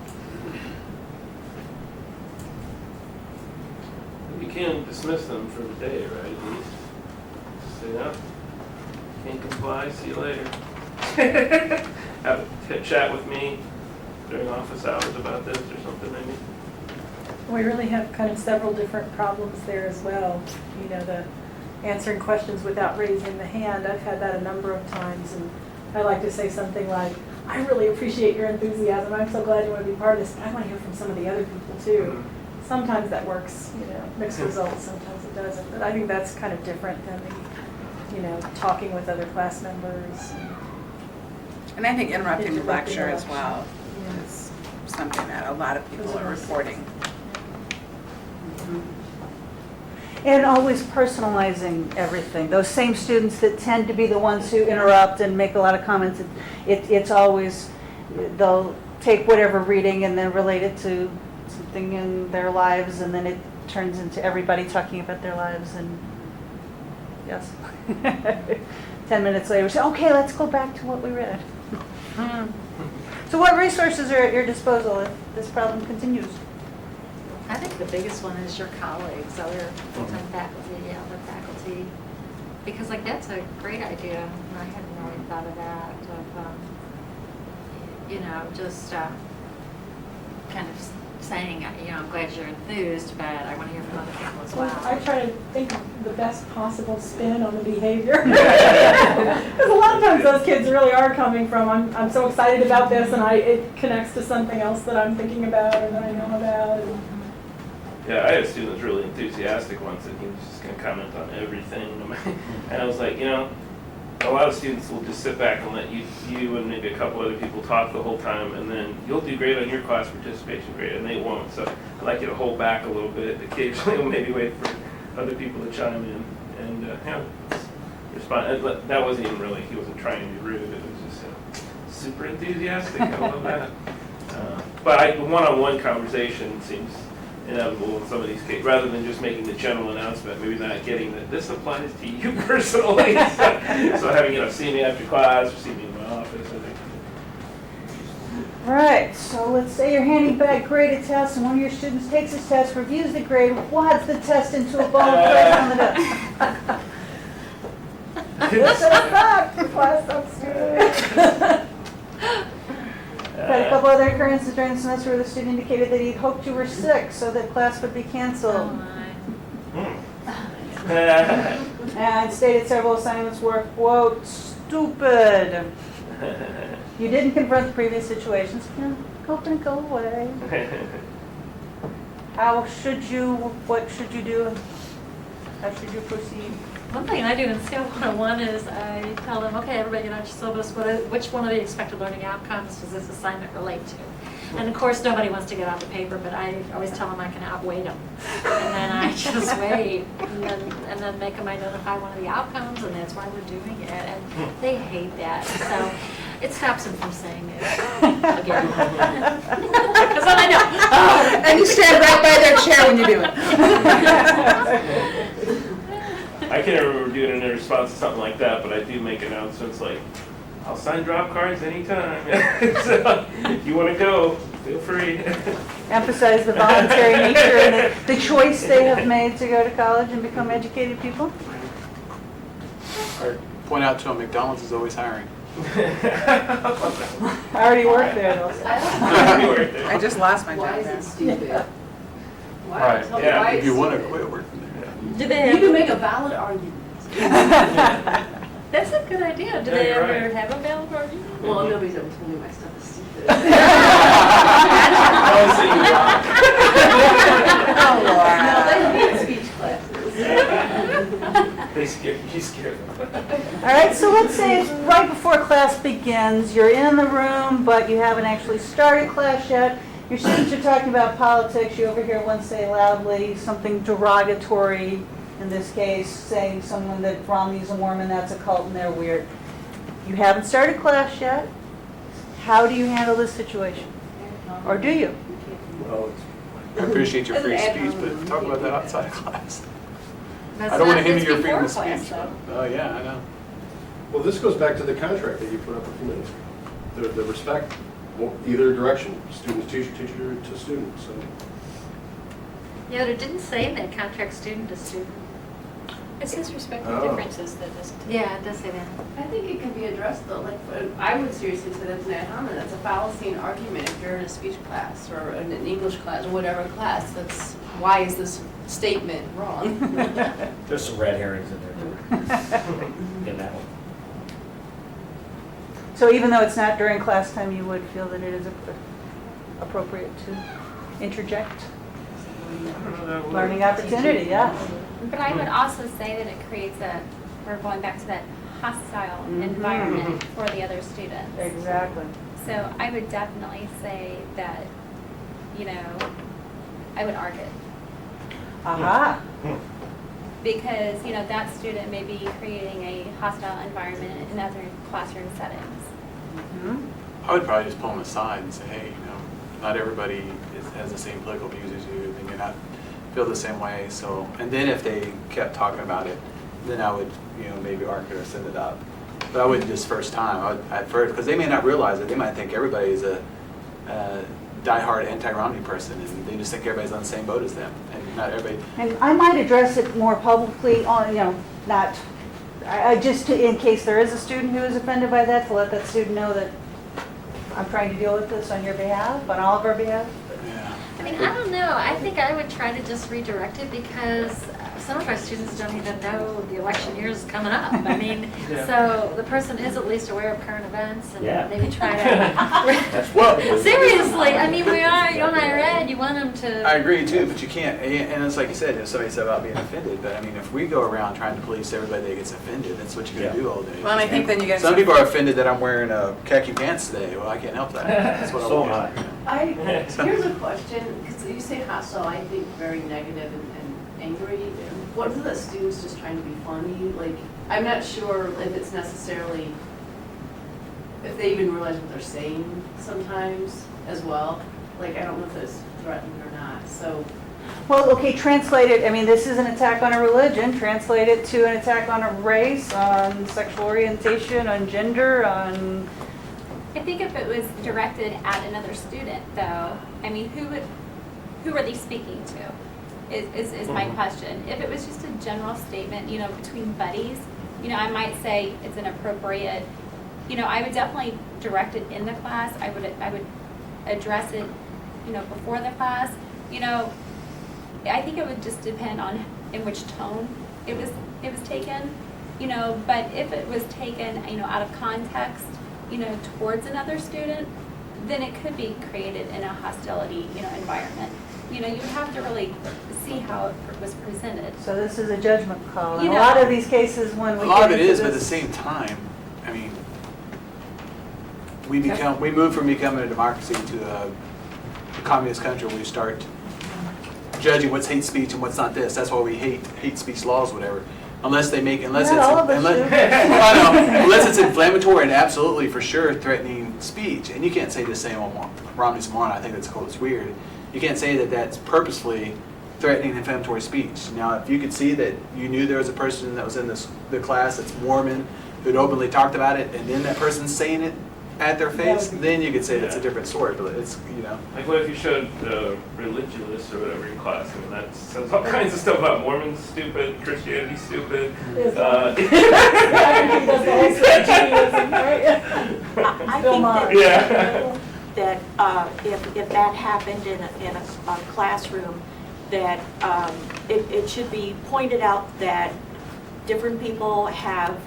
You can dismiss them for the day, right? At least say, no, can't comply, see you later. Have a chat with me during office hours about this or something maybe. We really have kind of several different problems there as well. The answering questions without raising the hand. I've had that a number of times, and I like to say something like, I really appreciate your enthusiasm. I'm so glad you want to be part of this, but I want to hear from some of the other people too. Sometimes that works, mixed results, sometimes it doesn't. But I think that's kind of different than talking with other class members. And I think interrupting the lecture as well is something that a lot of people are reporting. And always personalizing everything. Those same students that tend to be the ones who interrupt and make a lot of comments, it's always, they'll take whatever reading and then relate it to something in their lives, and then it turns into everybody talking about their lives, and yes. 10 minutes later, we say, okay, let's go back to what we read. So what resources are at your disposal if this problem continues? I think the biggest one is your colleagues, other full-time faculty, other faculty. Because that's a great idea, and I hadn't really thought of that, of, just kind of saying, I'm glad you're enthused, but I want to hear from other people as well. I try to think of the best possible spin on the behavior. Because a lot of times those kids really are coming from, I'm so excited about this, and it connects to something else that I'm thinking about or that I know about. Yeah, I had a student that was really enthusiastic once, and he was just going to comment on everything. And I was like, a lot of students will just sit back and let you and maybe a couple other people talk the whole time, and then you'll do great on your class participation grade, and they won't. So I'd like you to hold back a little bit. Occasionally, we'll maybe wait for other people to chime in and respond. That wasn't even really, he wasn't trying to be rude. It was just super enthusiastic. I love that. But the one-on-one conversation seems inevitable in some of these cases, rather than just making the general announcement, maybe not getting that this applies to you personally. So having, see me after class, or see me in my office, I think. Right, so let's say you're handing back graded tests and one of your students takes his test, reviews the grade, wads the test into a ball and throws it on the desk. This is back for class upstairs. other occurrences during the semester where the student indicated that he'd hoped you were sick so that class would be Oh, canceled. my. And stated several assignments were, quote, stupid. You didn't confront the previous situations. Yeah, hoping to go away. What should you do? How should you proceed? One thing I do in Skill 101 is I tell them, okay, everybody get out your syllabus, which one of the expected learning outcomes does this assignment relate to? And of course, nobody wants to get out the paper, but I always tell them I can outweigh them. And then I just wait, and then make them identify one of the outcomes, and that's why we're doing it. And they hate that, so it stops them from saying it again. Because then I know. Oh. And you stand right by their chair when you do it. I can't remember doing it in response to something like that, but I do make announcements like, I'll sign drop cards anytime. So if you want to go, feel free. Emphasize the voluntary nature and the choice they have made to go to college and become educated people? Or point out to them, McDonald's is always hiring. I already work there, though. I just lost my Why job is there. it stupid? Why? Right. Tell me Yeah, why If it's you want to stupid. quit working there. Do they You can ever, make a valid argument. that's a good idea. Do Yeah, they you're ever right. have a valid argument? Well, nobody's ever told me my stuff is stupid. Oh, Laura. No, they need speech classes. They scare, you scare them. All right, so let's say it's right before class begins. You're in the room, but you haven't actually started class yet. Your students are talking about politics. You overhear one say loudly something derogatory, in this case, saying someone that Romney's a Mormon, that's a cult, and they're weird. You haven't started class yet. How do you handle this situation? Or do you? Well, I appreciate your free As an speech, admin, but talk about that outside of class. That's I don't want not- to hinder it's your freedom of before class, speech. though. Oh, yeah, I know. Well, this goes back to the contract that you put up a few minutes ago. The respect, well, either direction, student to teacher, teacher to student, so. Yeah, but it didn't say in that contract student to student. It says respect the Oh. differences, that doesn't. Yeah, it does say that. I think it can be addressed though, like, I would seriously say that's an ad hominem, that's a fallacy in argument if you're in a speech class or in an English class or whatever class, that's, why is this statement wrong? There's some red herrings in there too. In that one. So even though it's not during class time, you would feel that it is appropriate to interject? Learning opportunity, yeah. But I would also say that it creates we're going back to that hostile environment for the other students. Exactly. So I would definitely say that, I would argue. Aha. Because, that student may be creating a hostile environment in other classroom settings. I would probably just pull them aside and say, hey, not everybody has the same political views as you, they may not feel the same way, so, and then if they kept talking about it, then I would, maybe arc it or send it up. But I wouldn't just first time, at first, because they may not realize it, they might think everybody is a diehard anti-Romney person, and they just think everybody's on the same boat as them, and not everybody. And I might address it more publicly on, not, just in case there is a student who is offended by that, to let that student know that I'm trying to deal with this on your behalf, on all of our behalf. Yeah. I mean, I don't know. I think I would try to just redirect it because some of our students don't even know the election year is coming up. I mean, so the person is at least aware of current events and maybe try to. Well, seriously, I mean, we are on higher ed. You want them to. I agree too, but you can't, and it's like you said, somebody said about being offended, but I mean, if we go around trying to police everybody that gets offended, that's what you're gonna do all day. Well, and I think then you get Some people are offended that I'm wearing khaki pants today, well, I can't help that. That's what So I am want. Here's a question, because you say hostile, I think very negative and angry. What are the students just trying to be funny? Like, I'm not sure if it's necessarily, if they even realize what they're saying sometimes as well. Like, I don't know if it's threatening or not, so. Well, okay, translate it, I mean, this is an attack on a religion, translate it to an attack on a race, on sexual orientation, on gender, on... I think if it was directed at another student, though, I mean, who are they speaking to? Is my question. If it was just a general statement, between buddies, I might say it's inappropriate. I would definitely direct it in the class. I would address it, you know, before the class, you know, I think it would just depend on in which tone it was taken, you know, but if it was taken, you know, out of context, you know, towards another student, then it could be created in a hostility, you know, environment. You know, you would have to really see how it was presented. So this is a judgment call. And You a lot know- of these cases when we A lot of get it into is, but at the this- same time, I mean, we move from becoming a democracy to a communist country where we start judging what's hate speech and what's not this. That's why we hate speech laws, whatever. Unless they make, unless Not it's, all of us unless, do. well, no, unless it's inflammatory and absolutely for sure threatening speech. And you can't say the same on Romney's Moana. I think that's cool. It's weird. You can't say that that's purposefully threatening inflammatory speech. Now, if you could see that you knew there was a person that was in the class that's Mormon who'd openly talked about it, and then that person's saying it at their face, then you could say that's a different story. But it's, you know. Like what if you showed religionists or whatever in class? I mean, that says all kinds of stuff about Mormons stupid, Christianity stupid. I think that's the whole situation, right? I Bill think Maher. that if that happened in a classroom, that it should be pointed out that different people have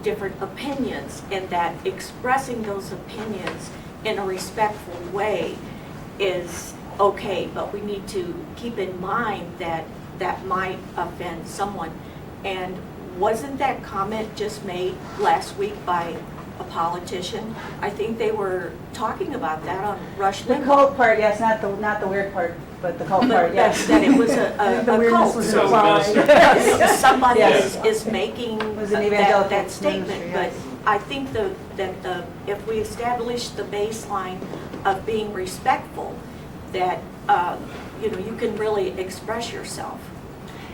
different opinions, and that expressing those opinions in a respectful way is okay, but we need to keep in mind that that might offend someone. And wasn't that comment just made last week by a politician? I think they were talking about that on Rush The Limbaugh. cult part, yes, not the weird part, but the cult part, yes. That it was I think the a weirdness cult. was So implied. Somebody Yes. is making Was an evangelical that statement, ministry, but yes. I think if we establish the baseline of being respectful, that, you know, you can really express yourself.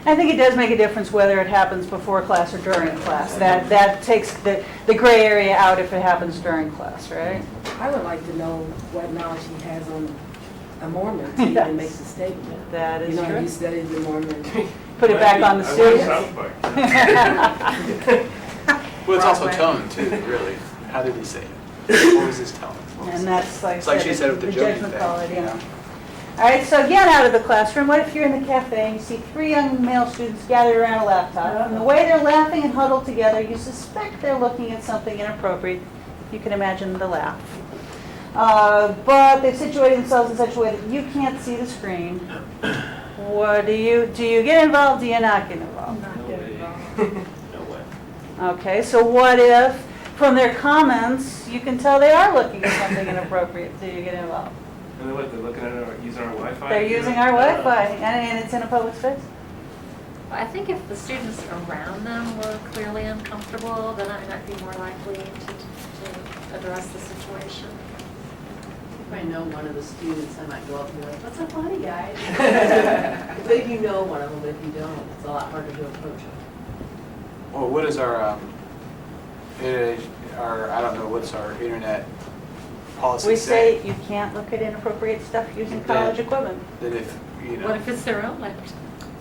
I think it does make a difference whether it happens before class or during class. That takes the gray area out if it happens during class, right? I would like to know what knowledge he has on a Mormon to even make the statement. That is You know, true. he studied the Mormon. Put it back on the I watched students. South Park. Well, it's also Broadway. tone too, really. How did he say it? What was his tone? What was And it? that's like. It's like she said with the joking judgment thing, call, you yeah. know? All right, so again, out of the classroom, what if you're in the cafe and you see 3 young male students gathered around a laptop? And the way they're laughing and huddled together, you suspect they're looking at something inappropriate. You can imagine the laugh. But they've situated themselves in such a way that you can't see the screen. What do you get involved? Do you not get involved? No way. Okay, so what if, from their comments, you can tell they are looking at something inappropriate? Do you get involved? And then what, they're looking at using our Wi-Fi? They're using our Wi-Fi, and it's in a public space. I think if the students around them were clearly uncomfortable, then I might be more likely to address the situation. If I know one of the students, I might go up and be like, what's up, funny guys? But if you know one of them, if you don't, it's a lot harder to approach them. Well, what is our, I don't know, what's our internet policy We say? say you can't look at inappropriate stuff using college equipment. That if, you know. What if it's their own laptop?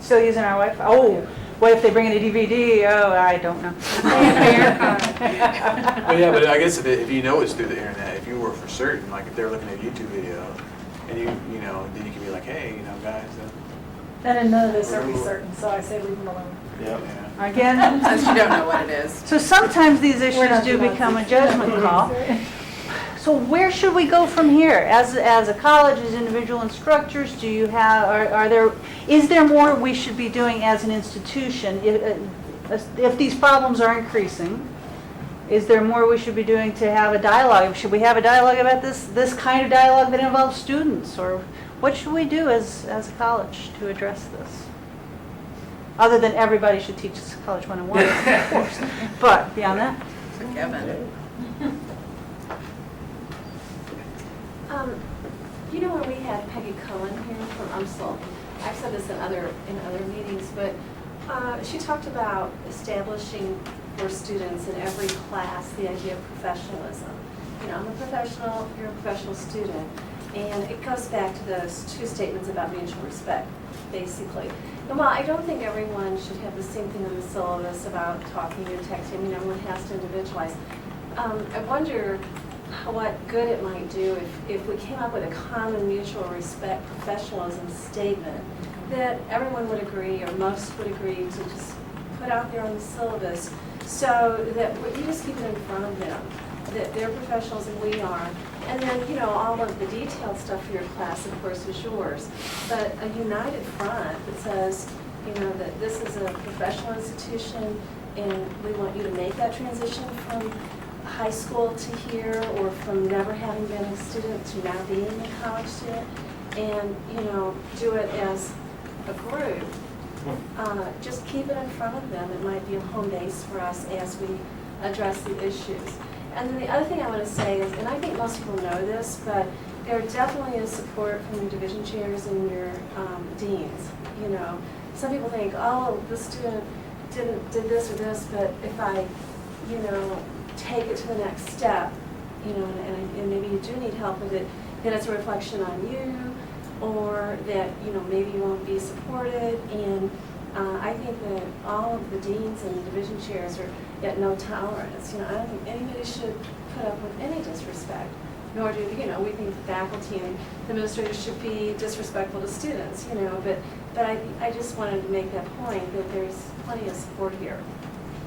Still using our Wi-Fi? Oh, what if they bring in a DVD? Oh, I don't know. Well, yeah, but I guess if you know it's through the internet, if you were for certain, like if they were looking at a YouTube video, and you know, then you can be like, hey, you know, guys. And in none of this are we certain, so I say leave them alone. Yeah. Again, Since you don't know what it is. so sometimes these We're issues not do the become a Nazis. judgment call. So where should we go from here? As a college, as individual instructors, do you have, is there more we should be doing as an institution? If these problems are increasing, is there more we should be doing to have a dialogue? Should we have a dialogue about this kind of dialogue that involves students? Or what should we do as a college to address this? Other than everybody should teach College 101, of course. But beyond that? It's a given. You know, when we had Peggy Cohen here from UMSL, I've said this in other meetings, but she talked about establishing for students in every class the idea of professionalism. You know, I'm a professional, you're a professional student. And it goes back to those 2 statements about mutual respect, basically. And while I don't think everyone should have the same thing in the syllabus about talking or texting, I mean, everyone has to individualize. I wonder what good it might do if we came up with a common mutual respect professionalism statement that everyone would agree, or most would agree, to just put out there on the syllabus, so that you just keep it in front of them, that they're professionals and we are. And then, you know, all of the detailed stuff for your class, of course, is yours. But a united front that says, you know, that this is a professional institution and we want you to make that transition from high school to here, or from never having been a student to now being a college student, and, you know, do it as a group. Just keep it in front of them. It might be a home base for us as we address the issues. And then the other thing I want to say is, and I think most people know this, but there definitely is support from your division chairs and your deans. You know, some people think, oh, the student did this or this, but if I, you know, take it to the next step, you know, and maybe you do need help with it, then it's a reflection on you, or that, you know, maybe you won't be supported. And I think that all of the deans and the division chairs are at no tolerance. You know, I don't think anybody should put up with any disrespect, nor do, you know, we think the faculty and the administrators should be disrespectful to students, you know, but I just wanted to make that point that there's plenty of support here.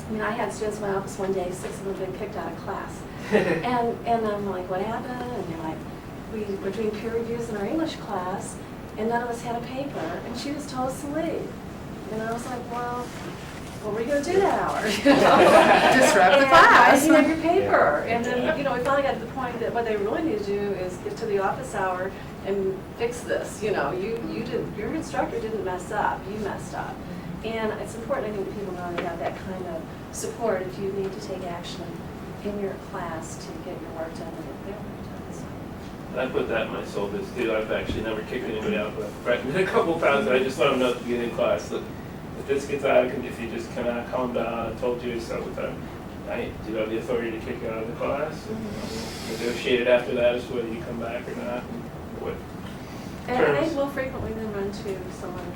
I mean, I had students in my office one day, 6 of them had been kicked out of class. and I'm like, what happened? And they're like, we were doing peer reviews in our English class, and none of us had a paper, and she just told us to leave. And I was like, well, what were you going to do that hour? Disrupt the I class. didn't have your paper. And then, you know, we finally got to the point that what they really need to do is get to the office hour and fix this. You know, your instructor didn't mess up, you messed up. And it's important, I think, that people know they have that kind of support if you need to take action in your class to get your work done and get their work done. So. And I put that in my syllabus too. I've actually never kicked anybody out, but a couple of times I just let them know at the beginning of class, look, if this gets out of control, if you just cannot calm down, I told you several times, I do have the authority to kick you out of the class. Mm-hmm. Negotiate it after that as to whether you come back or not. And they will frequently then run to someone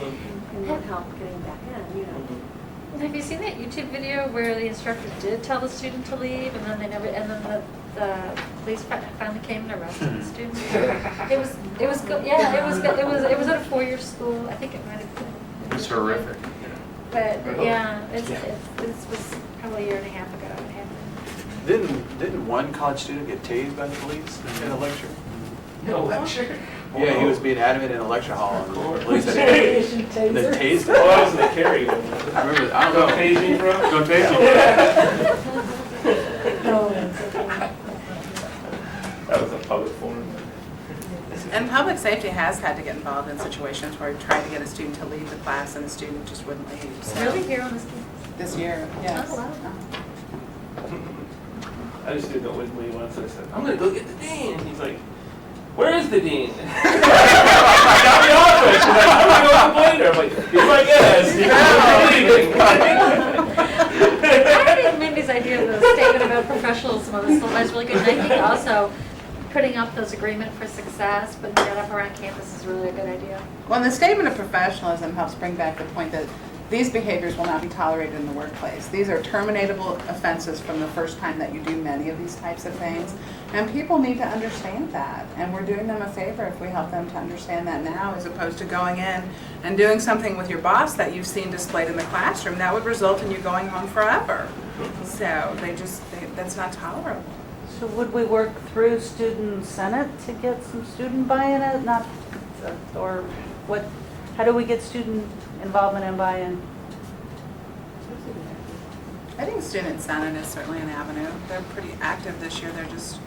and need help getting back in, you know. Have you seen that YouTube video where the instructor did tell the student to leave, and then the police finally came and arrested the student? It was good. Yeah, it was good. It was at a 4-year school. I think it might have been. It was horrific. But yeah, this was probably a year and a half ago. It happened. Didn't one college student get tased by the police in a lecture? No lecture? Yeah, he was being adamant in a lecture hall, and the police had they tased him. Well, I was in the carry. I remember. I don't know. Don't tase me, bro. Don't tase That was a public forum. And public safety has had to get involved in situations where we tried to get a student to leave the class and the student just wouldn't leave. So Really here on this campus? this year, yes. Oh, wow. I just did that with me once. I said, I'm going to go get the dean. He's like, where is the dean? I got the office. He's like, I'm going to go complain to her. I'm like, he's my guest. I think Mindy's idea of the statement about professionalism on the slide is really good. And I think also putting up those agreement for success, putting that up around campus is really a good idea. Well, and the statement of professionalism helps bring back the point that these behaviors will not be tolerated in the workplace. These are terminatable offenses from the first time that you do many of these types of things. And people need to understand that. And we're doing them a favor if we help them to understand that now, as opposed to going in and doing something with your boss that you've seen displayed in the classroom. That would result in you going home forever. So that's not tolerable. So would we work through student senate to get some student buy-in? Or what? How do we get student involvement and buy-in? I think student senate is certainly an avenue. They're pretty active this year. They're just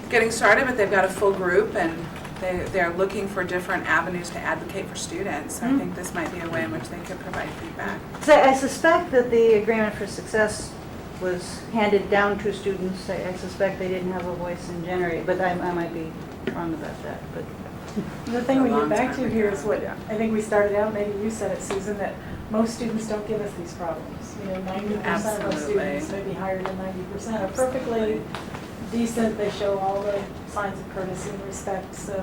getting started, but they've got a full group, and they're looking for different avenues to advocate for students. So I think this might be a way in which they could provide feedback. So I suspect that the agreement for success was handed down to students. I suspect they didn't have a voice in generating, but I might be wrong about that. But The thing we get back to here is what I think we started out, maybe you said it, Susan, that most students don't give us these problems. You know, 90% of our Absolutely. students, maybe higher than 90%, are perfectly decent. They show all the signs of courtesy and respect. So,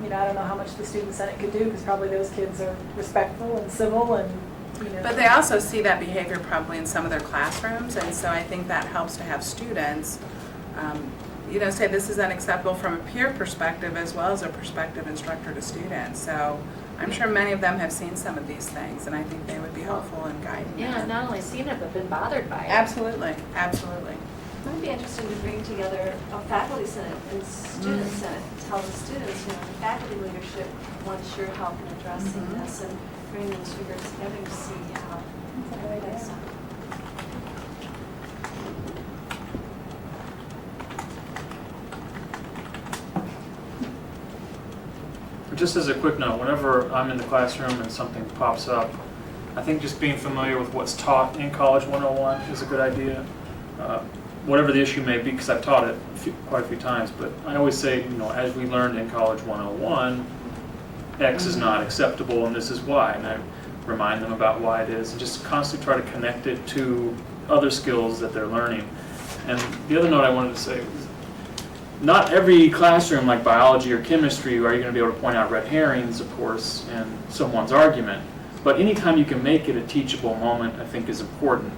you know, I don't know how much the student senate could do, because probably those kids are respectful and civil and, you know. But they also see that behavior probably in some of their classrooms, and so I think that helps to have students say this is unacceptable from a peer perspective as well as a perspective instructor to student. So I'm sure many of them have seen some of these things, and I think they would be helpful in guiding Yeah, them. not only seen it, but been bothered by it. Absolutely, absolutely. It might be interesting to bring together a faculty senate and student senate, tell the students, the faculty leadership wants your help in addressing this, and bring the two groups together to see how it plays out. Just as a quick note, whenever I'm in the classroom and something pops up, I think just being familiar with what's taught in College 101 is a good idea. Whatever the issue may be, because I've taught it quite a few times, but I always say, as we learned in College 101, X is not acceptable and this is why. And I remind them about why it is and just constantly try to connect it to other skills that they're learning. And the other note I wanted to say was, not every classroom like biology or chemistry are you going to be able to point out red herrings, of course, in someone's argument. But anytime you can make it a teachable moment, I think is important.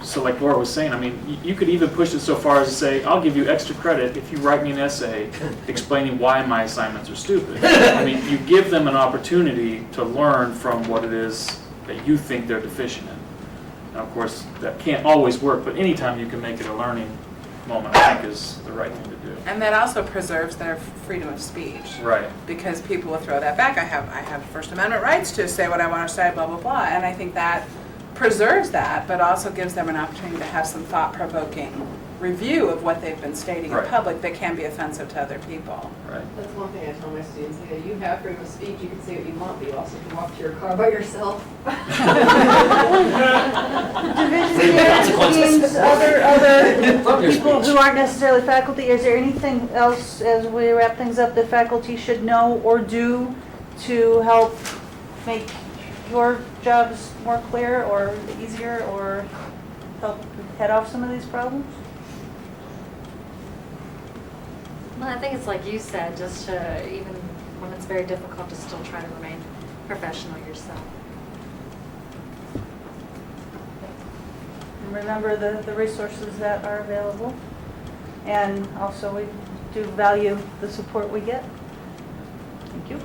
So like Laura was saying, I mean, you could even push it so far as to say, I'll give you extra credit if you write me an essay explaining why my assignments are stupid. I mean, you give them an opportunity to learn from what it is that you think they're deficient in. Now, of course, that can't always work, but anytime you can make it a learning moment, I think is the right thing to do. And that also preserves their freedom of speech. Right. Because people will throw that back. I have First Amendment rights to say what I want to say, blah, blah, blah. And I think that preserves that, but also gives them an opportunity to have some thought-provoking review of what they've been stating in Right. public that can be offensive to other people. Right. That's one thing I tell my students, you have freedom of speech, you can say what you want, but you also can walk to your car by yourself. Division teams, other people who aren't necessarily faculty, is there anything else as we wrap things up that faculty should know or do to help make your jobs more clear or easier or help head off some of these problems? Well, I think it's like you said, just to, even when it's very difficult, to still try to remain professional yourself. And remember the resources that are available. And also we do value the support we get. Thank you.